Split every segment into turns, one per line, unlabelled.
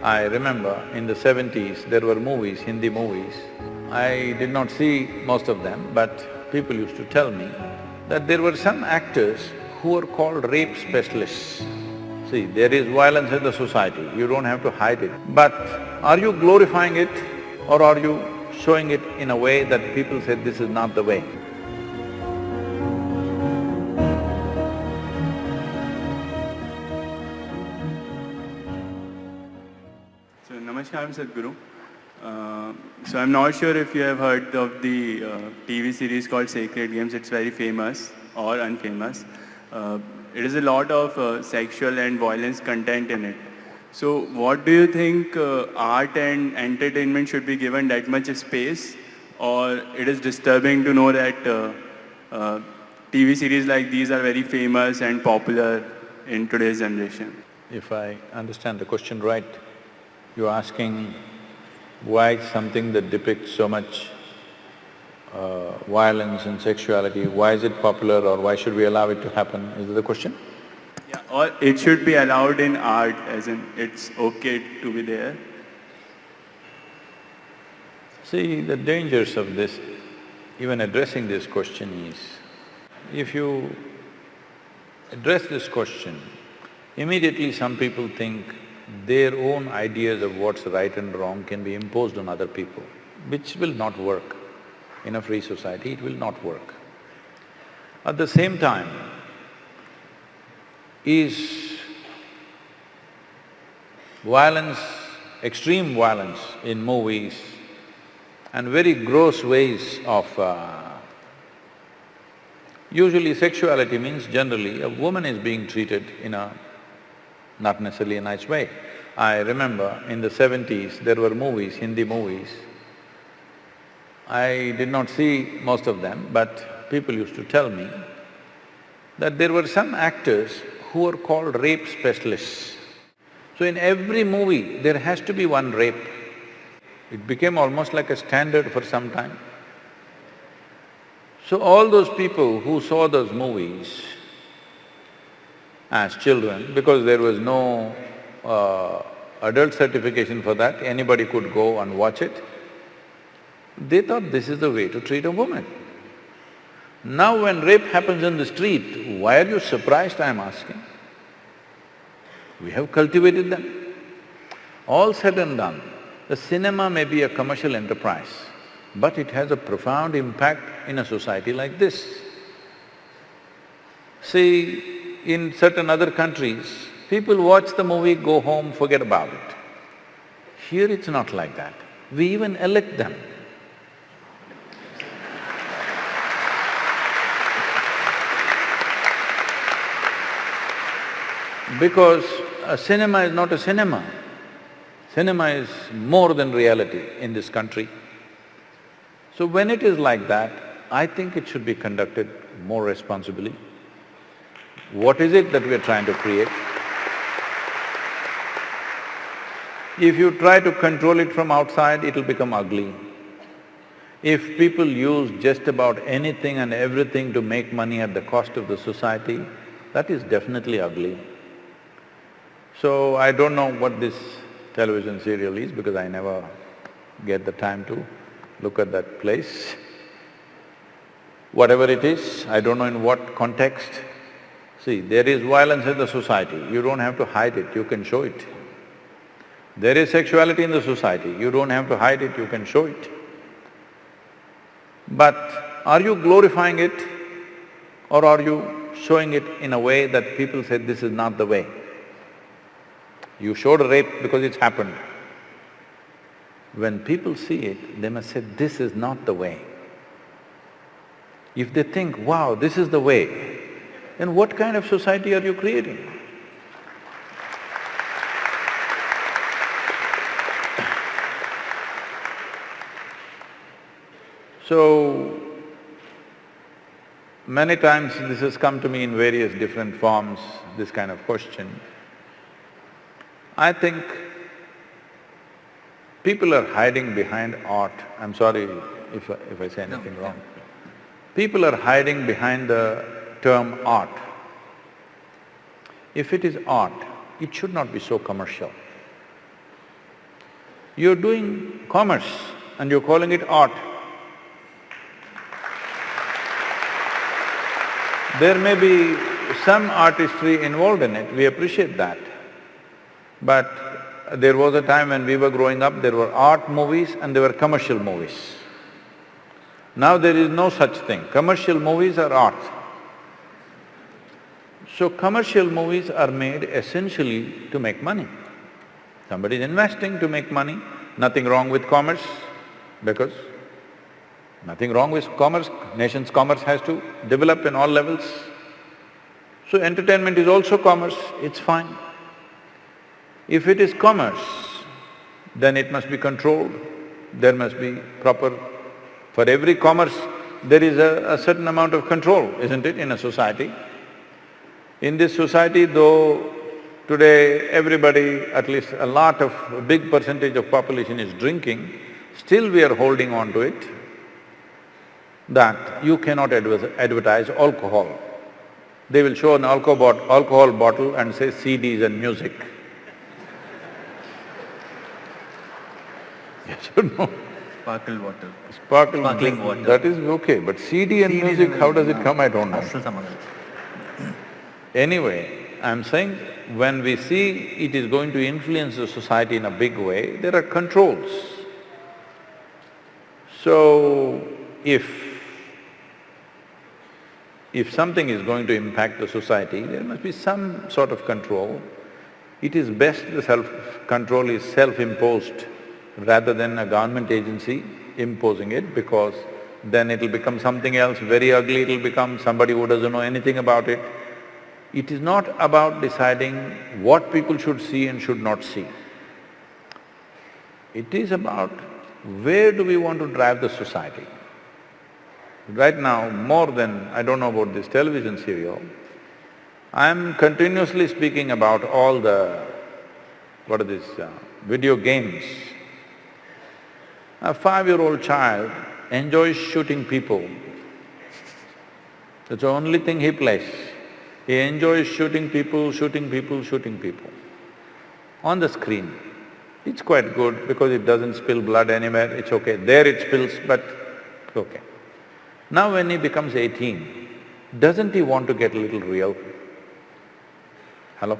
I remember in the 70s, there were movies, Hindi movies. I did not see most of them, but people used to tell me that there were some actors who were called rape specialists. See, there is violence in the society, you don't have to hide it. But are you glorifying it or are you showing it in a way that people say this is not the way?
So, Namaskar, Sadhguru. So I'm not sure if you have heard of the TV series called Sacred Games. It's very famous or unfamous. It is a lot of sexual and violence content in it. So what do you think art and entertainment should be given that much space, or it is disturbing to know that TV series like these are very famous and popular in today's generation?
If I understand the question right, you're asking why something that depicts so much violence and sexuality, why is it popular or why should we allow it to happen? Is that the question?
Yeah, or it should be allowed in art, as in it's okay to be there.
See, the dangers of this, even addressing this question is, if you address this question, immediately some people think their own ideas of what's right and wrong can be imposed on other people, which will not work. In a free society, it will not work. At the same time, is violence, extreme violence in movies and very gross ways of… Usually sexuality means generally a woman is being treated in a not necessarily a nice way. I remember in the 70s, there were movies, Hindi movies. I did not see most of them, but people used to tell me that there were some actors who were called rape specialists. So in every movie, there has to be one rape. It became almost like a standard for some time. So all those people who saw those movies as children, because there was no adult certification for that, anybody could go and watch it. They thought this is the way to treat a woman. Now when rape happens in the street, why are you surprised, I'm asking? We have cultivated them. All said and done, the cinema may be a commercial enterprise, but it has a profound impact in a society like this. See, in certain other countries, people watch the movie, go home, forget about it. Here it's not like that. We even elect them. Because a cinema is not a cinema. Cinema is more than reality in this country. So when it is like that, I think it should be conducted more responsibly. What is it that we are trying to create? If you try to control it from outside, it'll become ugly. If people use just about anything and everything to make money at the cost of the society, that is definitely ugly. So I don't know what this television serial is because I never get the time to look at that place. Whatever it is, I don't know in what context. See, there is violence in the society, you don't have to hide it, you can show it. There is sexuality in the society, you don't have to hide it, you can show it. But are you glorifying it or are you showing it in a way that people say this is not the way? You showed a rape because it's happened. When people see it, they must say, this is not the way. If they think, wow, this is the way, then what kind of society are you creating? So, many times this has come to me in various different forms, this kind of question. I think people are hiding behind art. I'm sorry if I say anything wrong. People are hiding behind the term art. If it is art, it should not be so commercial. You're doing commerce and you're calling it art. There may be some artistry involved in it, we appreciate that. But there was a time when we were growing up, there were art movies and there were commercial movies. Now there is no such thing. Commercial movies are art. So commercial movies are made essentially to make money. Somebody is investing to make money, nothing wrong with commerce, because nothing wrong with commerce, nation's commerce has to develop in all levels. So entertainment is also commerce, it's fine. If it is commerce, then it must be controlled, there must be proper… For every commerce, there is a certain amount of control, isn't it, in a society? In this society, though today everybody, at least a big percentage of population is drinking, still we are holding on to it that you cannot advertise alcohol. They will show an alcohol bottle and say CDs and music. Yes or no?
Sparkle water.
Sparkling water. That is okay, but CD and music, how does it come, I don't know. Anyway, I'm saying when we see it is going to influence the society in a big way, there are controls. So, if something is going to impact the society, there must be some sort of control. It is best the self-control is self-imposed rather than a government agency imposing it, because then it'll become something else very ugly, it'll become somebody who doesn't know anything about it. It is not about deciding what people should see and should not see. It is about where do we want to drive the society. Right now, more than… I don't know about this television serial, I'm continuously speaking about all the… video games. A 5-year-old child enjoys shooting people. That's the only thing he plays. He enjoys shooting people on the screen. It's quite good because it doesn't spill blood anywhere, it's okay. There it spills, but it's okay. Now when he becomes 18, doesn't he want to get a little real? Hello?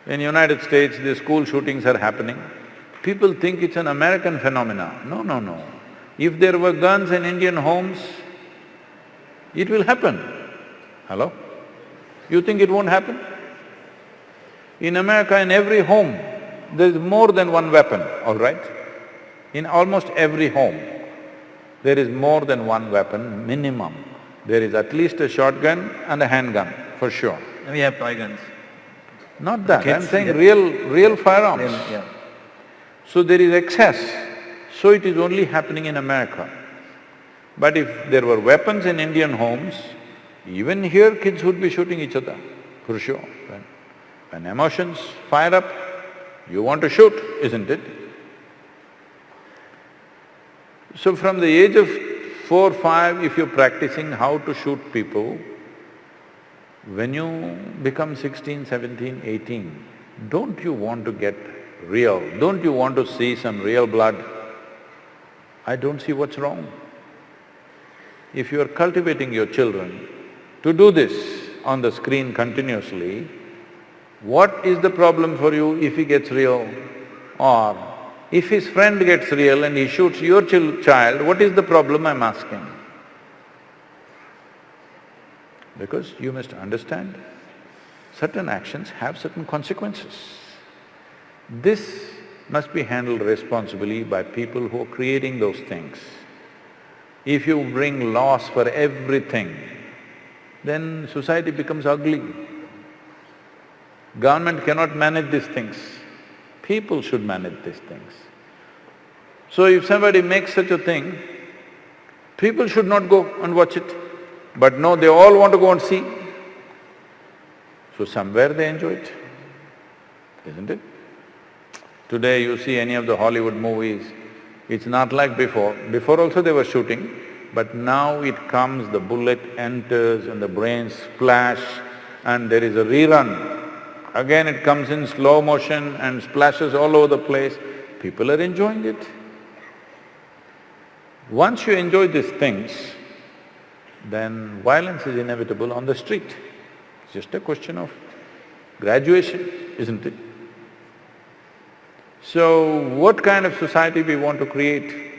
In United States, the school shootings are happening. People think it's an American phenomenon. No, no, no. If there were guns in Indian homes, it will happen. Hello? You think it won't happen? In America, in every home, there is more than one weapon, all right? In almost every home, there is more than one weapon, minimum. There is at least a shotgun and a handgun, for sure.
And we have toy guns.
Not that, I'm saying real firearms.
Yeah.
So there is excess, so it is only happening in America. But if there were weapons in Indian homes, even here kids would be shooting each other, for sure. When emotions fire up, you want to shoot, isn't it? So from the age of 4, 5, if you're practicing how to shoot people, when you become 16, 17, 18, don't you want to get real? Don't you want to see some real blood? I don't see what's wrong. If you are cultivating your children to do this on the screen continuously, what is the problem for you if he gets real? Or if his friend gets real and he shoots your child, what is the problem, I'm asking? Because you must understand, certain actions have certain consequences. This must be handled responsibly by people who are creating those things. If you bring laws for everything, then society becomes ugly. Government cannot manage these things, people should manage these things. So if somebody makes such a thing, people should not go and watch it. But no, they all want to go and see. So somewhere they enjoy it, isn't it? Today you see any of the Hollywood movies, it's not like before. Before also they were shooting, but now it comes, the bullet enters and the brains splash and there is a rerun. again it comes in slow motion and splashes all over the place, people are enjoying it. Once you enjoy these things, then violence is inevitable on the street. It's just a question of graduation, isn't it? So, what kind of society we want to create?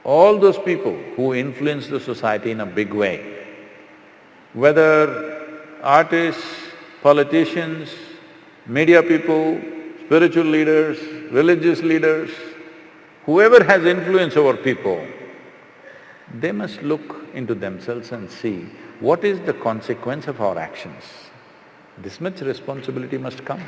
All those people who influence the society in a big way, whether artists, politicians, media people, spiritual leaders, religious leaders, whoever has influence over people, they must look into themselves and see what is the consequence of our actions. This much responsibility must come.